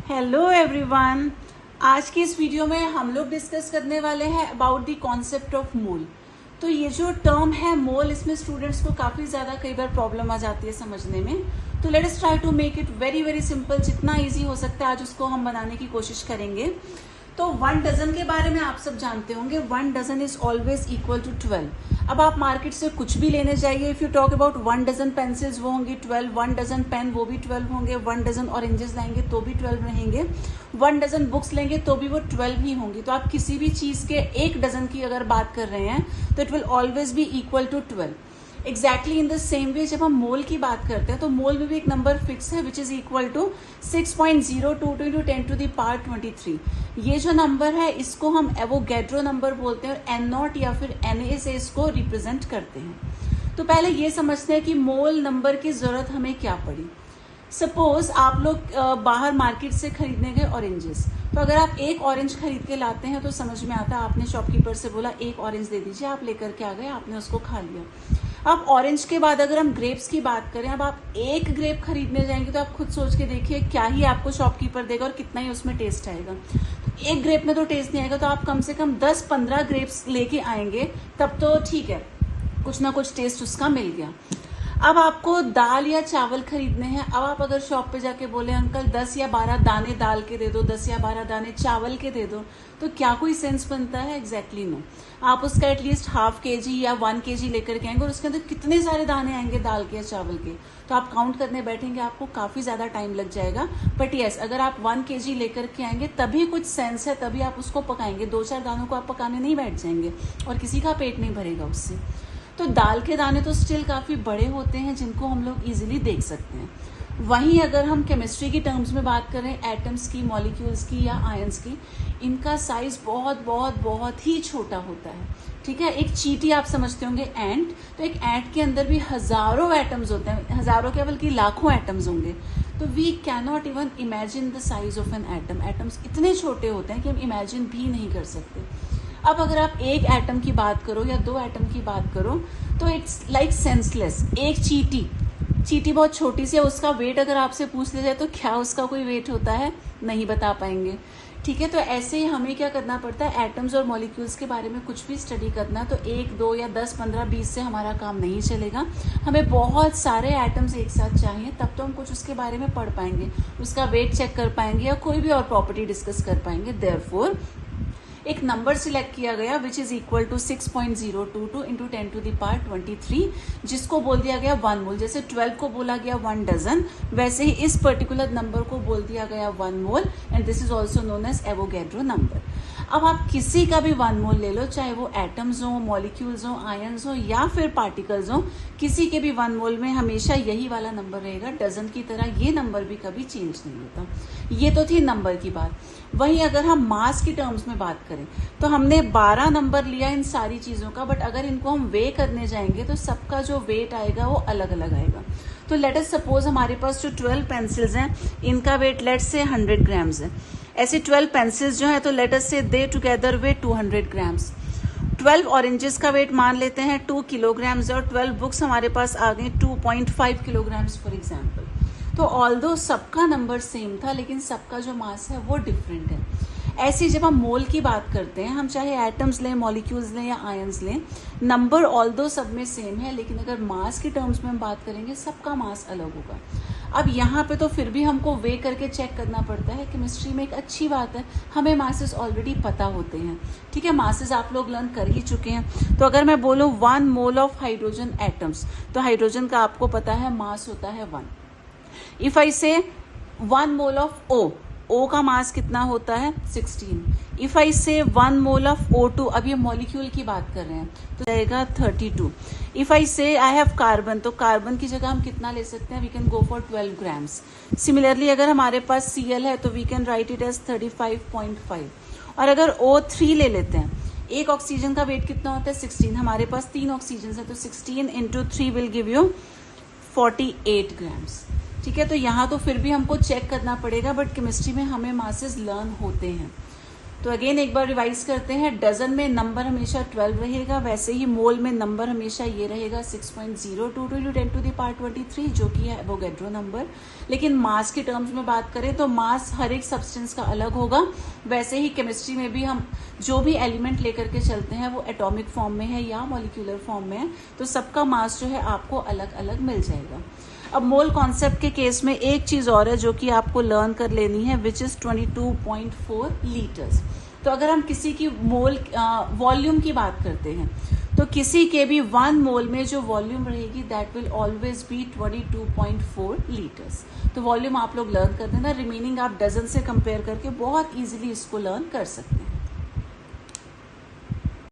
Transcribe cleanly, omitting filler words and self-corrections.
Hello everyone. आज की इस वीडियो में हम लोग डिस्कस करने वाले हैं about the concept of mole. तो ये जो टर्म है मोल, इसमें स्टूडेंट्स को काफी ज्यादा कई बार प्रॉब्लम आ जाती है समझने में। तो let us try to make it very very simple. जितना इजी हो सकता है आज उसको हम बनाने की कोशिश करेंगे। तो 1 डजन के बारे में आप सब जानते होंगे। 1 dozen is always equal to 12। अब आप मार्केट से कुछ भी लेने जाइए, if you talk about 1 dozen pencils वो होंगी 12, 1 डजन पेन वो भी 12 होंगे, 1 डजन ऑरेंजेस लाएंगे तो भी 12 रहेंगे, 1 डजन बुक्स लेंगे तो भी वो 12 ही होंगी। तो आप किसी भी चीज के 1 डजन की अगर बात कर रहे हैं तो it will always be equal to 12। Exactly in the same way जब हम मोल की बात करते हैं तो मोल में भी एक नंबर फिक्स है which is equal to 6.022 into 10 to the power 23। ये जो नंबर है इसको हम एवोगैड्रो नंबर बोलते हैं और एन नॉट या फिर Na से इसको रिप्रेजेंट करते हैं। तो पहले ये समझते हैं कि मोल नंबर की जरूरत हमें क्या पड़ी। सपोज आप लोग बाहर मार्केट से खरीदने गए ऑरेंजेस। तो अगर आप एक ऑरेंज खरीद के लाते हैं तो समझ में आता है, आपने शॉपकीपर से बोला एक ऑरेंज दे दीजिए, आप लेकर के आ गए, आपने उसको खा लिया। अब ऑरेंज के बाद अगर हम ग्रेप्स की बात करें, अब आप एक ग्रेप खरीदने जाएंगे तो आप खुद सोच के देखिए क्या ही आपको शॉपकीपर देगा और कितना ही उसमें टेस्ट आएगा। तो एक ग्रेप में तो टेस्ट नहीं आएगा, तो आप कम से कम 10-15 ग्रेप्स लेके आएंगे तब तो ठीक है, कुछ ना कुछ टेस्ट उसका मिल गया। अब आपको दाल या चावल खरीदने हैं। अब आप अगर शॉप पे जाके बोले अंकल 10 या 12 दाने दाल के दे दो, 10 या 12 दाने चावल के दे दो, तो क्या कोई सेंस बनता है? Exactly no. आप उसका एटलीस्ट ½ kg या 1 kg लेकर के आएंगे और उसके अंदर कितने सारे दाने आएंगे दाल के या चावल के, तो आप काउंट करने बैठेंगे आपको काफी ज्यादा टाइम लग जाएगा। बट यस, अगर आप 1 kg लेकर के आएंगे तभी कुछ सेंस है, तभी आप उसको पकाएंगे। 2-4 दानों को आप पकाने नहीं बैठ जाएंगे और किसी का पेट नहीं भरेगा उससे। तो दाल के दाने तो स्टिल काफी बड़े होते हैं जिनको हम लोग इजीली देख सकते हैं। वहीं अगर हम केमिस्ट्री की टर्म्स में बात करें, एटम्स की, मॉलिक्यूल्स की या आयंस की, इनका साइज बहुत बहुत बहुत ही छोटा होता है। ठीक है, एक चींटी आप समझते होंगे एंट, तो एक एंट के अंदर भी हजारों एटम्स होते हैं, हजारों क्या बल्कि लाखों एटम्स होंगे। तो we can not even imagine the size of an atom. Atoms इतने छोटे होते हैं कि हम इमेजिन भी नहीं कर सकते। अब अगर आप एक एटम की बात करो या 2 एटम की बात करो तो इट्स लाइक सेंसलेस। एक चींटी बहुत छोटी सी है, उसका वेट अगर आपसे पूछ लिया जाए तो क्या उसका कोई वेट होता है? नहीं बता पाएंगे। ठीक है, तो ऐसे ही हमें क्या करना पड़ता है, एटम्स और मॉलिक्यूल्स के बारे में कुछ भी स्टडी करना तो 1, 2 या 10, 15, 20 से हमारा काम नहीं चलेगा। हमें बहुत सारे एटम्स एक साथ चाहिए, तब तो हम कुछ उसके बारे में पढ़ पाएंगे, उसका वेट चेक कर पाएंगे या कोई भी और प्रॉपर्टी डिस्कस कर पाएंगे। देयरफॉर एक नंबर सिलेक्ट किया गया which is equal to 6.022 into 10 to the power 23, जिसको बोल दिया गया 1 मोल। जैसे 12 को बोला गया 1 डजन, वैसे ही इस पर्टिकुलर नंबर को बोल दिया गया 1 mole and this is also known as Avogadro number. अब आप किसी का भी 1 मोल ले लो, चाहे वो एटम्स हो, मॉलिक्यूल्स हो, आयंस हो या फिर पार्टिकल्स हो, किसी के भी 1 मोल में हमेशा यही वाला नंबर रहेगा। डजन की तरह ये नंबर भी कभी चेंज नहीं होता। ये तो थी नंबर की बात। वहीं अगर हम मास की टर्म्स में बात करें तो हमने 12 नंबर लिया इन सारी चीजों का, बट अगर इनको हम वे करने जाएंगे तो सबका जो वेट आएगा वो अलग अलग आएगा। तो लेट अस सपोज हमारे पास जो 12 पेंसिल्स हैं इनका वेट लेट से 100 ग्राम्स है। ऐसे 12 पेंसिल्स जो है तो let us say they together weight 200 grams. 12 oranges का वेट मान लेते हैं 2 किलोग्राम्स और 12 बुक्स हमारे पास आ गई 2.5 किलोग्राम्स फॉर एग्जाम्पल। तो ऑल्दो सबका नंबर सेम था लेकिन सबका जो मास है वो डिफरेंट है। ऐसे जब हम मोल की बात करते हैं, हम चाहे एटम्स लें, मॉलिक्यूल्स लें या आयंस लें, नंबर ऑल्दो सब में सेम है, लेकिन अगर मास की टर्म्स में हम बात करेंगे सबका मास अलग होगा। अब यहाँ पे तो फिर भी हमको वे करके चेक करना पड़ता है। केमिस्ट्री में एक अच्छी बात है, हमें मासेस ऑलरेडी पता होते हैं। ठीक है, मासेस आप लोग लर्न कर ही चुके हैं। तो अगर मैं बोलूँ 1 मोल ऑफ हाइड्रोजन एटम्स, तो हाइड्रोजन का आपको पता है मास होता है 1। इफ आई से 1 मोल ऑफ ओ का मास कितना होता है 16। इफ आई से 1 मोल ऑफ O2, अब ये मॉलिक्यूल की बात कर रहे हैं तो जाएगा 32। If I say I have carbon, तो कार्बन की जगह हम कितना ले सकते हैं, we can go for 12 grams. Similarly अगर हमारे पास Cl है तो we can write it as 35.5। और अगर O3 ले लेते हैं, एक ऑक्सीजन का वेट कितना होता है 16, हमारे पास 3 ऑक्सीजन है तो 16 into 3 will give you 48 grams. ठीक है, तो यहाँ तो फिर भी हमको चेक करना पड़ेगा, बट केमिस्ट्री में हमें मासेस लर्न होते हैं। तो अगेन एक बार रिवाइज करते हैं। डजन में नंबर हमेशा 12 रहेगा, वैसे ही मोल में नंबर हमेशा ये रहेगा 6.022 × 10⁻23 जो कि है एवोगैड्रो नंबर। लेकिन मास के टर्म्स में बात करें तो मास हर एक सब्सटेंस का अलग होगा। वैसे ही केमिस्ट्री में भी हम जो भी एलिमेंट लेकर के चलते हैं वो एटॉमिक फॉर्म में है या मॉलिक्यूलर फॉर्म में है, तो सबका मास जो है आपको अलग अलग मिल जाएगा। अब मोल कॉन्सेप्ट के केस में एक चीज और है जो कि आपको लर्न कर लेनी है, विच इज 22.4 लीटर्स। तो अगर हम किसी की मोल वॉल्यूम की बात करते हैं तो किसी के भी 1 मोल में जो वॉल्यूम रहेगी that will always B 22.4 litres. तो वॉल्यूम आप लोग लर्न कर देना, रिमेनिंग आप डजन से कंपेयर करके बहुत इजीली इसको लर्न कर सकते हैं।